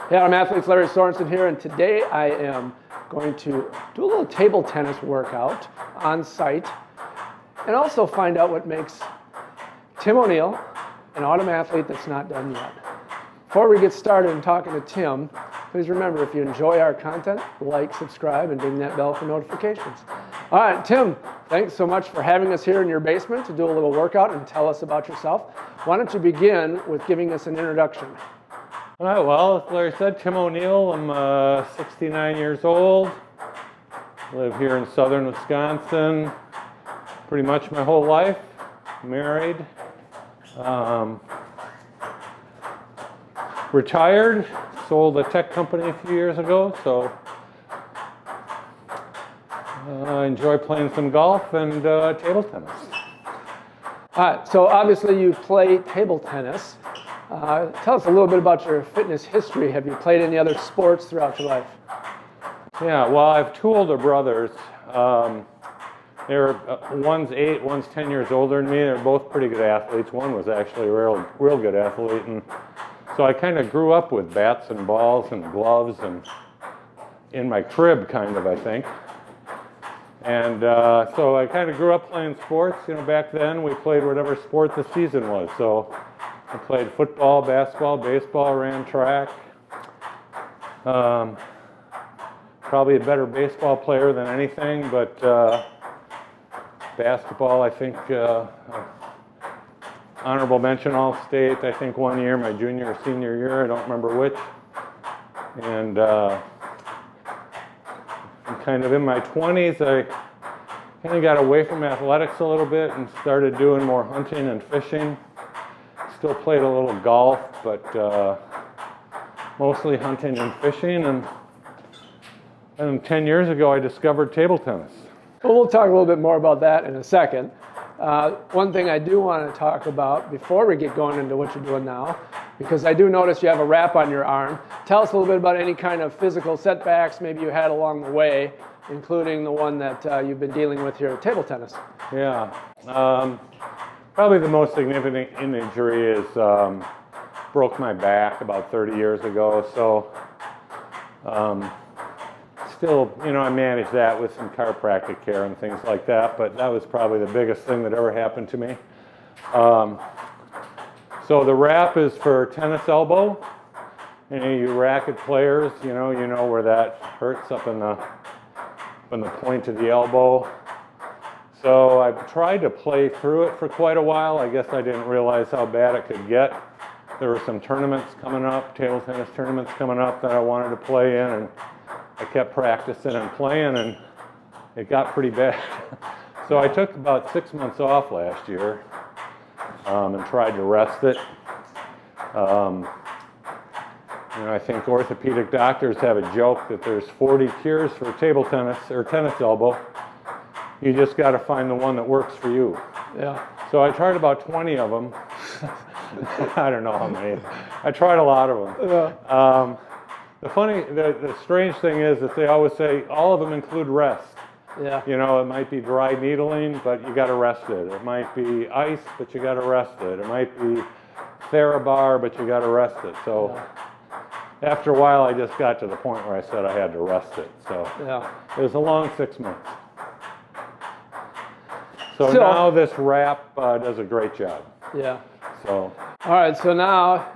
Hey, I'm Athletes Larry Sorensen here, and today I am going to do a little table tennis workout on site and also find out what makes Tim O'Neill an autumn athlete that's not done yet. Before we get started in talking to Tim, please remember, if you enjoy our content, like, subscribe, and ding that bell for notifications. All right, Tim, thanks so much for having us here in your basement to do a little workout and tell us about yourself. Why don't you begin with giving us an introduction? All right, well, as Larry said, Tim O'Neill. I'm 69 years old. Live here in southern Wisconsin pretty much my whole life. Married. Retired. Sold a tech company a few years ago, so I enjoy playing some golf and table tennis. All right, so obviously you play table tennis. Tell us a little bit about your fitness history. Have you played any other sports throughout your life? Yeah, well, I have two older brothers. One's 8, one's 10 years older than me. They're both pretty good athletes. One was actually a real good athlete, and so I kind of grew up with bats and balls and gloves and in my crib, kind of, I think. And so I kind of grew up playing sports. You know, back then we played whatever sport the season was. So I played football, basketball, baseball, ran track. Probably a better baseball player than anything, but basketball, I think, honorable mention All-State, I think, one year, my junior or senior year, I don't remember which. And I'm kind of in my 20s, I kind of got away from athletics a little bit and started doing more hunting and fishing. Still played a little golf, but mostly hunting and fishing. And 10 years ago, I discovered table tennis. Well, we'll talk a little bit more about that in a second. One thing I do want to talk about before we get going into what you're doing now, because I do notice you have a wrap on your arm. Tell us a little bit about any kind of physical setbacks maybe you had along the way, including the one that you've been dealing with here at table tennis. Yeah. Probably the most significant injury is broke my back about 30 years ago. So still, you know, I managed that with some chiropractic care and things like that, but that was probably the biggest thing that ever happened to me. So the wrap is for tennis elbow. Any of you racket players, you know where that hurts up in the point of the elbow. So I tried to play through it for quite a while. I guess I didn't realize how bad it could get. There were some tournaments coming up, table tennis tournaments coming up that I wanted to play in, and I kept practicing and playing, and it got pretty bad. So I took about 6 months off last year and tried to rest it. I think orthopedic doctors have a joke that there's 40 cures for table tennis or tennis elbow. You just got to find the one that works for you. Yeah. So I tried about 20 of them. I don't know how many. I tried a lot of them. Yeah. The strange thing is that they always say all of them include rest. Yeah. You know, it might be dry needling, but you got to rest it. It might be ice, but you got to rest it. It might be Therabar, but you got to rest it. So after a while, I just got to the point where I said I had to rest it. So it was a long 6 months. So now this wrap does a great job. Yeah. So. All right, so now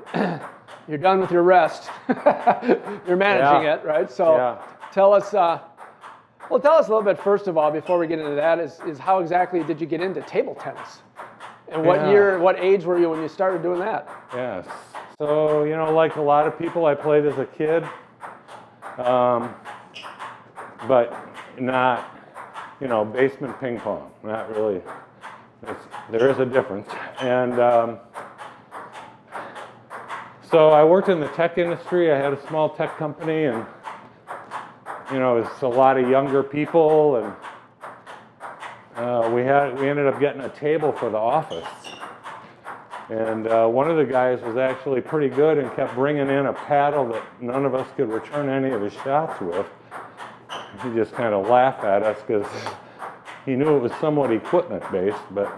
you're done with your rest. You're managing it, right? So tell us a little bit, first of all, before we get into that, is how exactly did you get into table tennis? And what age were you when you started doing that? Yes. So, you know, like a lot of people, I played as a kid, but not, you know, basement ping pong. Not really. There is a difference. And so I worked in the tech industry. I had a small tech company, and you know, it was a lot of younger people, and we ended up getting a table for the office. And one of the guys was actually pretty good and kept bringing in a paddle that none of us could return any of his shots with. He just kind of laughed at us because he knew it was somewhat equipment-based, but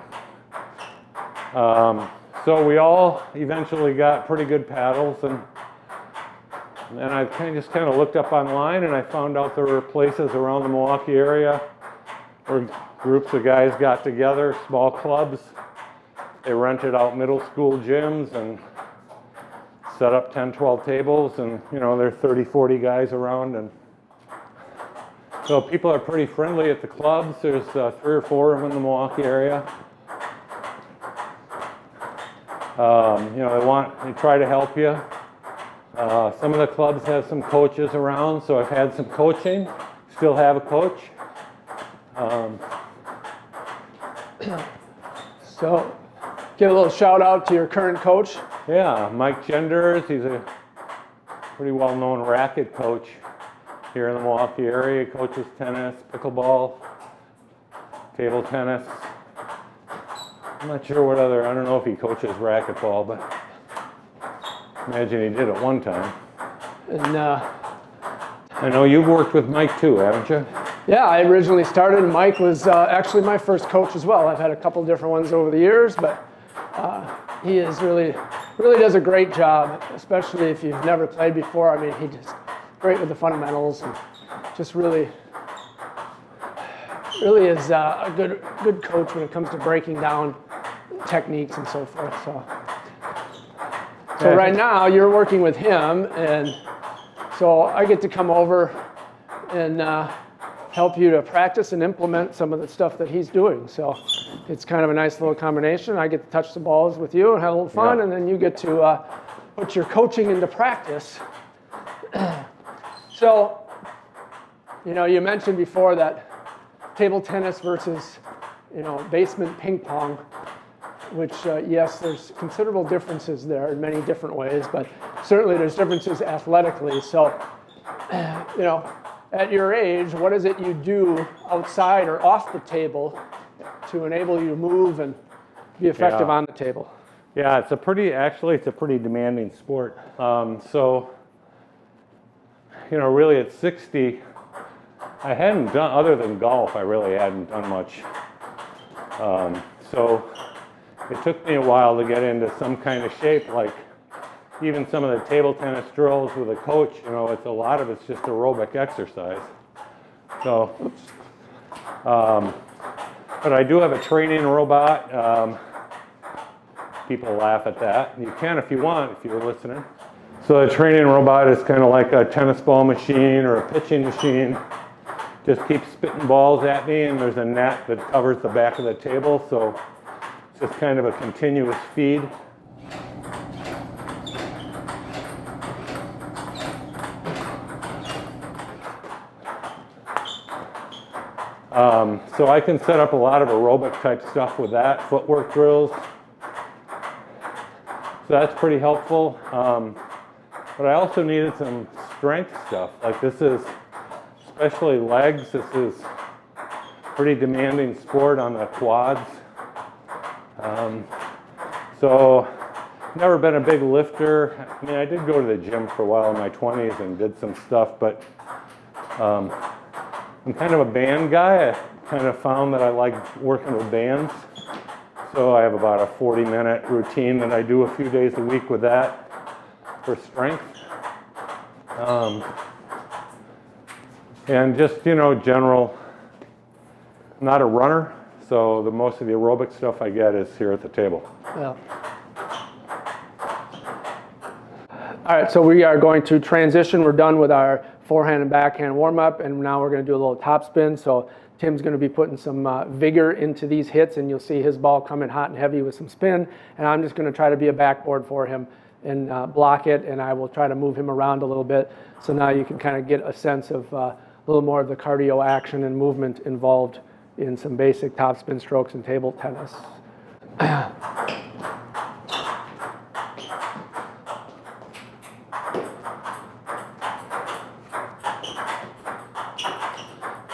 so we all eventually got pretty good paddles, and And I just kind of looked up online, and I found out there were places around the Milwaukee area where groups of guys got together, small clubs. They rented out middle school gyms and set up 10, 12 tables, and you know, there are 30, 40 guys around, and so people are pretty friendly at the clubs. There's 3 or 4 of them in the Milwaukee area. You know, they try to help you. Some of the clubs have some coaches around, so I've had some coaching, still have a coach. So give a little shout out to your current coach. Yeah, Mike Genders, he's a pretty well-known racket coach here in the Milwaukee area. He coaches tennis, pickleball, table tennis. I'm not sure what other, I don't know if he coaches racquetball, but imagine he did at one time. And I know you've worked with Mike too, haven't you? yeah, I originally started, and Mike was actually my first coach as well. I've had a couple different ones over the years, but he is really does a great job, especially if you've never played before. I mean, he just great with the fundamentals, and just really is a good coach when it comes to breaking down techniques and so forth. So right now you're working with him, and so I get to come over and help you to practice and implement some of the stuff that he's doing. So it's kind of a nice little combination. I get to touch the balls with you and have a little fun, and then you get to put your coaching into practice. So, you know, you mentioned before that table tennis versus, you know, basement ping pong, which, yes, there's considerable differences there in many different ways, but certainly there's differences athletically. So, you know, at your age, what is it you do outside or off the table to enable you to move and be effective on the table? Yeah, it's a pretty demanding sport. So, you know, really at 60, I hadn't done, other than golf, I really hadn't done much. So it took me a while to get into some kind of shape, like even some of the table tennis drills with a coach, you know, a lot of it's just aerobic exercise. So, but I do have a training robot. People laugh at that. You can if you want, if you're listening. So the training robot is kind of like a tennis ball machine or a pitching machine. Just keeps spitting balls at me, and there's a net that covers the back of the table, so it's just kind of a continuous feed. So I can set up a lot of aerobic type stuff with that, footwork drills. So that's pretty helpful. But I also needed some strength stuff. Like this is, especially legs, this is pretty demanding sport on the quads. So never been a big lifter. I mean, I did go to the gym for a while in my 20s and did some stuff, but I'm kind of a band guy. I kind of found that I like working with bands. So I have about a 40-minute routine that I do a few days a week with that for strength. And just, you know, general, I'm not a runner, so most of the aerobic stuff I get is here at the table. Yeah. All right, so we are going to transition. We're done with our forehand and backhand warm-up, and now we're going to do a little top spin. So Tim's going to be putting some vigor into these hits, and you'll see his ball coming hot and heavy with some spin. And I'm just going to try to be a backboard for him and block it, and I will try to move him around a little bit. So now you can kind of get a sense of a little more of the cardio action and movement involved in some basic topspin strokes in table tennis.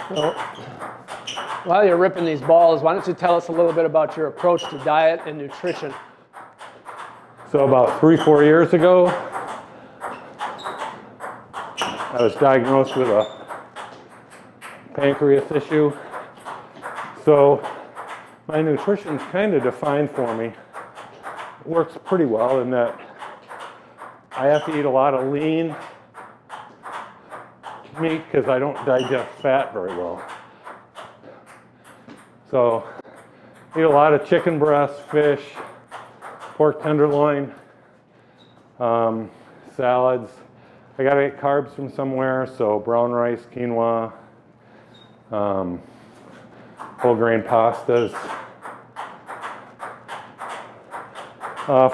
So, while you're ripping these balls, why don't you tell us a little bit about your approach to diet and nutrition? So about 3-4 years ago, I was diagnosed with a pancreas issue. So my nutrition's kind of defined for me. It works pretty well in that I have to eat a lot of lean, meat because I don't digest fat very well. So eat a lot of chicken breast, fish, pork tenderloin, salads. I gotta get carbs from somewhere, so brown rice, quinoa, whole grain pastas,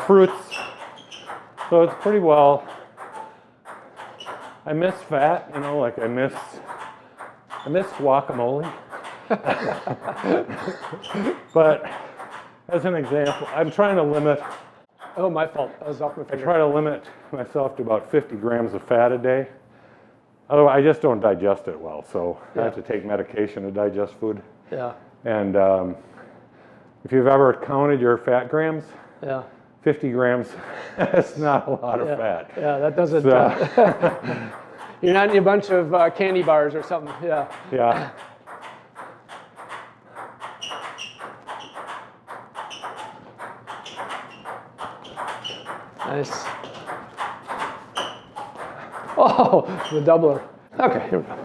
fruits. So it's pretty well. I miss fat, you know, like I miss guacamole. But as an example, I'm trying to limit. Oh, my fault. I was off my I finger. try to limit myself to about 50 grams of fat a day. Otherwise, I just don't digest it well. So I have to take medication to digest food. Yeah. And if you've ever counted your fat grams, Yeah. 50 grams is not a lot of fat. Yeah, that doesn't. So, You're not eating a bunch of candy bars or something. Yeah. yeah. Nice. Oh, the doubler. Okay, here we go.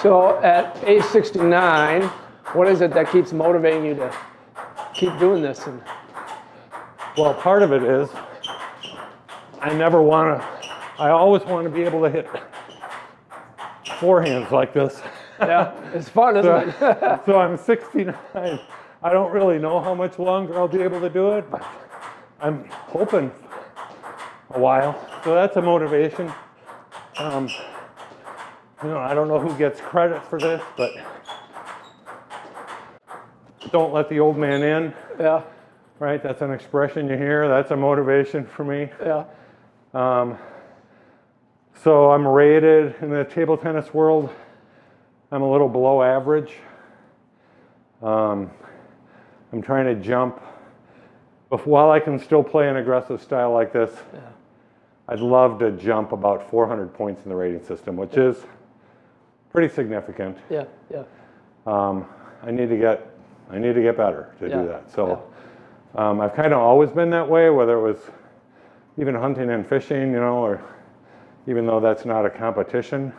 So at age 69, what is it that keeps motivating you to keep doing this? And Well, part of it is I always want to be able to hit forehands like this. yeah, it's fun, isn't it? So I'm 69. I don't really know how much longer I'll be able to do it, but I'm hoping a while. So that's a motivation. You know, I don't know who gets credit for this, but don't let the old man in. Yeah, Right? That's an expression you hear. That's a motivation for me. yeah, So I'm rated in the table tennis world. I'm a little below average. I'm trying to jump. But while I can still play an aggressive style like this, I'd love to jump about 400 points in the rating system, which is pretty significant. yeah, yeah. I need to get better to do that. So I've kind of always been that way, whether it was even hunting and fishing, you know, or even though that's not a competition.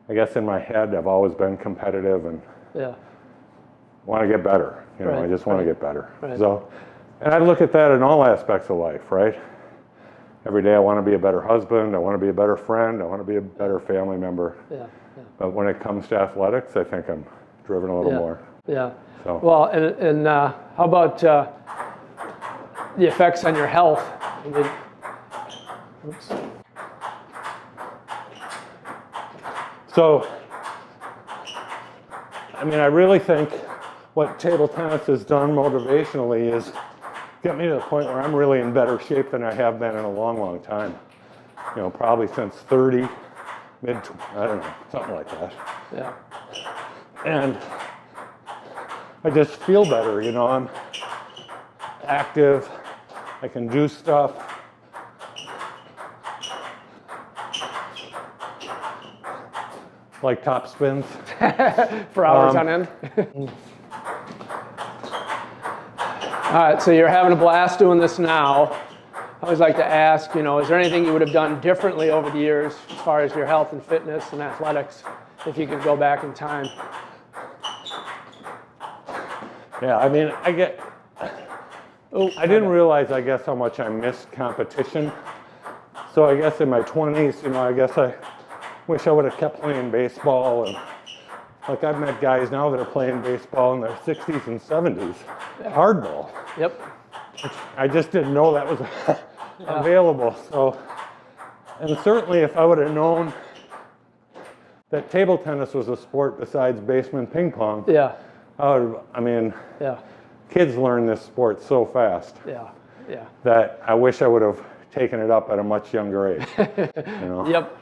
I guess in my head, I've always been competitive and want to get better. You know, I just want to get better. So, and I look at that in all aspects of life, right? Every day I want to be a better husband, I want to be a better friend, I want to be a better family member. But when it comes to athletics, I think I'm driven a little more. Yeah. So. Well, and how about the effects on your health? I mean, oops. So, I mean, I really think what table tennis has done motivationally is get me to the point where I'm really in better shape than I have been in a long, long time. You know, probably since 30, I don't know, something like that. Yeah. And I just feel better, you know, I'm active, I can do stuff. Like top spins. For hours on end. All right, so you're having a blast doing this now. I always like to ask, you know, is there anything you would have done differently over the years as far as your health and fitness and athletics, if you could go back in time? Yeah, I mean, I didn't realize, I guess, how much I missed competition. So I guess in my 20s, you know, I guess I wish I would have kept playing baseball. And like I've met guys now that are playing baseball in their 60s and 70s, hardball. Yep. I just didn't know that was available. So, and certainly if I would have known that table tennis was a sport besides basement ping pong, kids learn this sport so fast that I wish I would have taken it up at a much younger age. You know? Yep.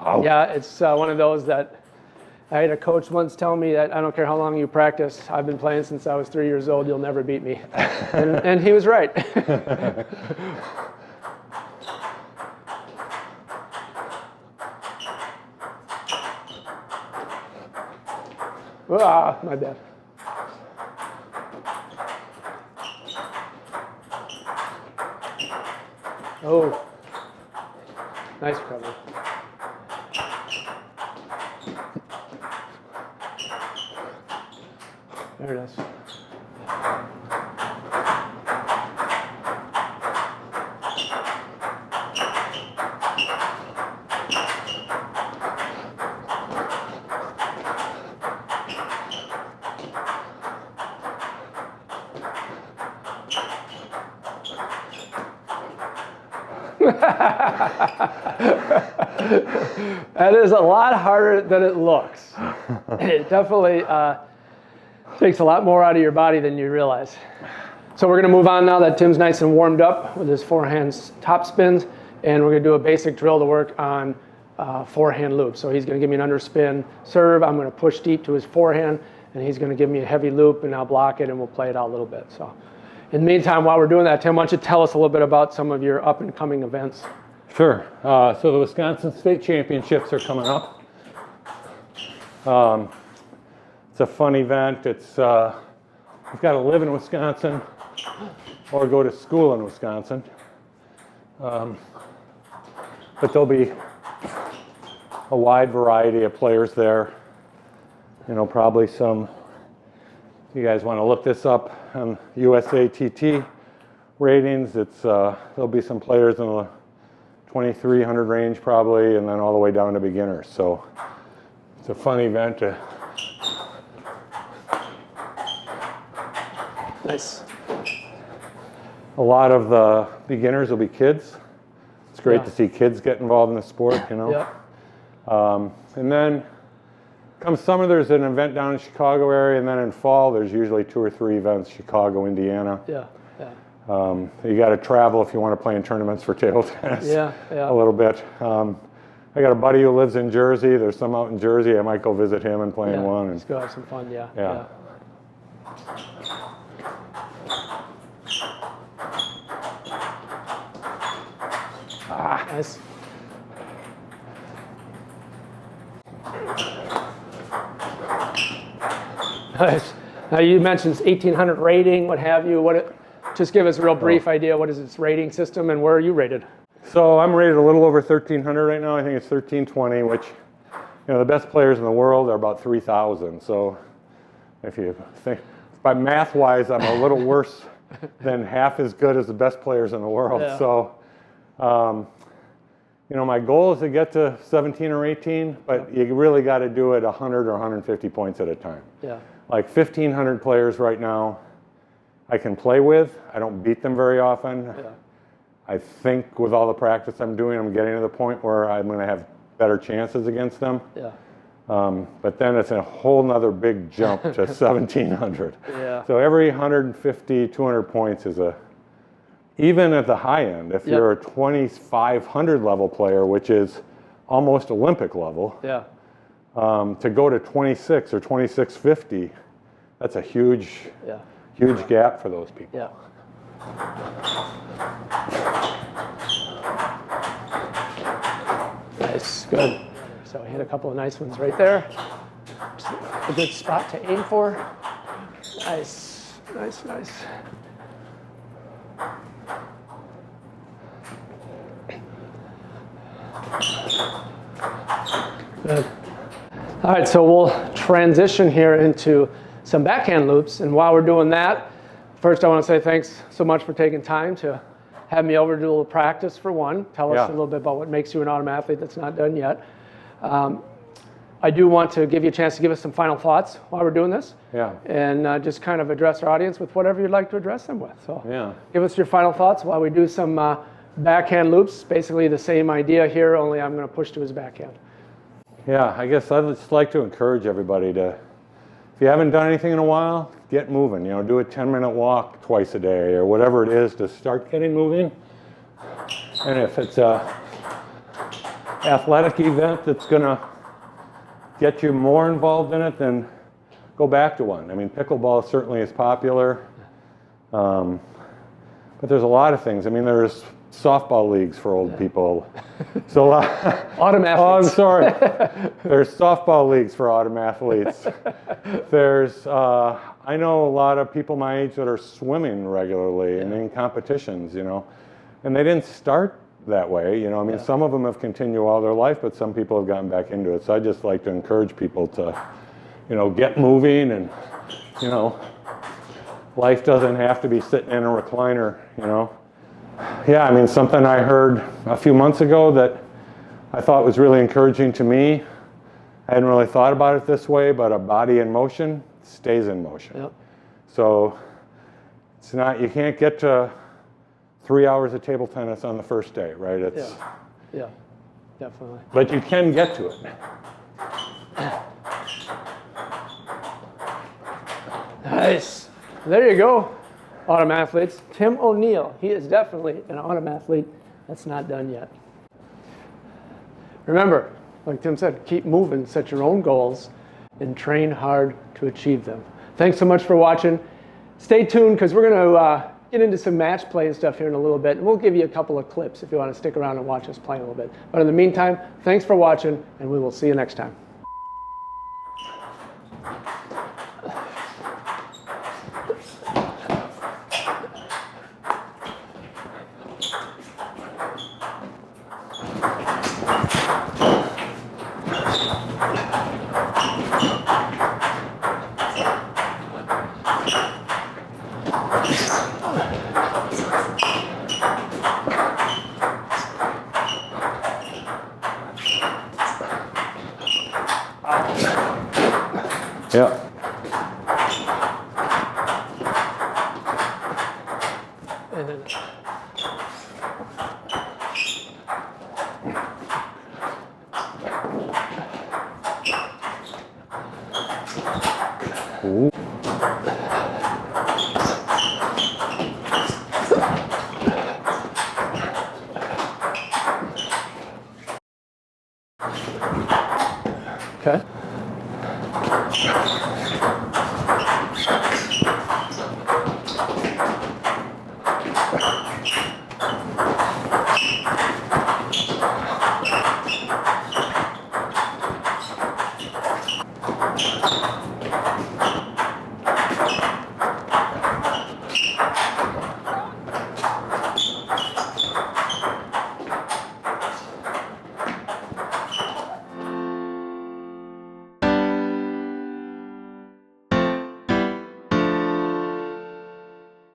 Oh. Yeah, it's one of those that I had a coach once tell me that I don't care how long you practice, I've been playing since I was 3 years old, you'll never beat me. And he was right. My bad. Oh, nice recovery. There it is. That is a lot harder than it looks. It definitely takes a lot more out of your body than you realize. So we're going to move on now that Tim's nice and warmed up with his forehand top spins, and we're going to do a basic drill to work on forehand loop. So he's going to give me an underspin serve. I'm going to push deep to his forehand, and he's going to give me a heavy loop, and I'll block it, and we'll play it out a little bit. So in the meantime, while we're doing that, Tim, why don't you tell us a little bit about some of your up-and-coming events? Sure. So the Wisconsin State Championships are coming up. It's a fun event. It's you've got to live in Wisconsin or go to school in Wisconsin. But there'll be a wide variety of players there. You know, probably some. If you guys want to look this up on USATT ratings, it's there'll be some players in the 2,300 range probably, and then all the way down to beginners. So it's a fun event. Nice. A lot of the beginners will be kids. It's great to see kids get involved in the sport, you know. Yeah. And then come summer, there's an event down in Chicago area, and then in fall, there's usually 2 or 3 events, Chicago, Indiana. Yeah. Yeah. You got to travel if you want to play in tournaments for table tennis. Yeah. Yeah. A little bit. I got a buddy who lives in Jersey. There's some out in Jersey. I might go visit him and play in one. And let's go have some fun. Yeah. Yeah. Ah, nice. Nice. Now you mentioned 1,800 rating, what have you. Just give us a real brief idea. What is its rating system, and where are you rated? So I'm rated a little over 1,300 right now. I think it's 1,320, which, you know, the best players in the world are about 3,000. So if you think, by math-wise, I'm a little worse than half as good as the best players in the world. Yeah. So, you know, my goal is to get to 17 or 18, but you really got to do it 100 or 150 points at a time. Yeah. Like 1,500 players right now I can play with. I don't beat them very often. Yeah. I think with all the practice I'm doing, I'm getting to the point where I'm going to have better chances against them. Yeah. But then it's a whole nother big jump to 1,700. Yeah. So every 150, 200 points is even at the high end, if you're a 2,500 level player, which is almost Olympic level, Yeah. To go to 26 or 2650, that's a huge gap for those people. Yeah. Nice, good. So hit a couple of nice ones right there. Just a good spot to aim for. Nice, nice, nice. Good. All right, so we'll transition here into some backhand loops. And while we're doing that, first I want to say thanks so much for taking time to have me over to do a little practice for one. Tell us a little bit about what makes you an autumn athlete that's not done yet. I do want to give you a chance to give us some final thoughts while we're doing this. Yeah. And just kind of address our audience with whatever you'd like to address them with. So give us your final thoughts while we do some backhand loops. Basically the same idea here, only I'm going to push to his backhand. Yeah, I guess I'd just like to encourage everybody to, if you haven't done anything in a while, get moving. You know, do a 10-minute walk twice a day or whatever it is to start getting moving. And if it's a athletic event that's going to get you more involved in it, then go back to one. I mean, pickleball certainly is popular, but there's a lot of things. I mean, there's softball leagues for old people. So autumn athletes. Oh, I'm sorry. There's softball leagues for autumn athletes. There's, I know a lot of people my age that are swimming regularly and in competitions, you know. And they didn't start that way, you know. I mean, Yeah. some of them have continued all their life, but some people have gotten back into it. So I just like to encourage people to, you know, get moving, and, you know, life doesn't have to be sitting in a recliner, you know. Yeah, I mean, something I heard a few months ago that I thought was really encouraging to me. I hadn't really thought about it this way, but a body in motion stays in motion. Yep. So it's not, you can't get to 3 hours of table tennis on the first day, right? It's, Yeah, definitely. but you can get to it. Nice. There you go, Autumn athletes. Tim O'Neill, he is definitely an Autumn athlete that's not done yet. Remember, like Tim said, keep moving, set your own goals, and train hard to achieve them. Thanks so much for watching. Stay tuned, because we're going to get into some match play and stuff here in a little bit. And we'll give you a couple of clips if you want to stick around and watch us play a little bit. But in the meantime, thanks for watching, and we will see you next time. Yeah. And then, Ooh. okay.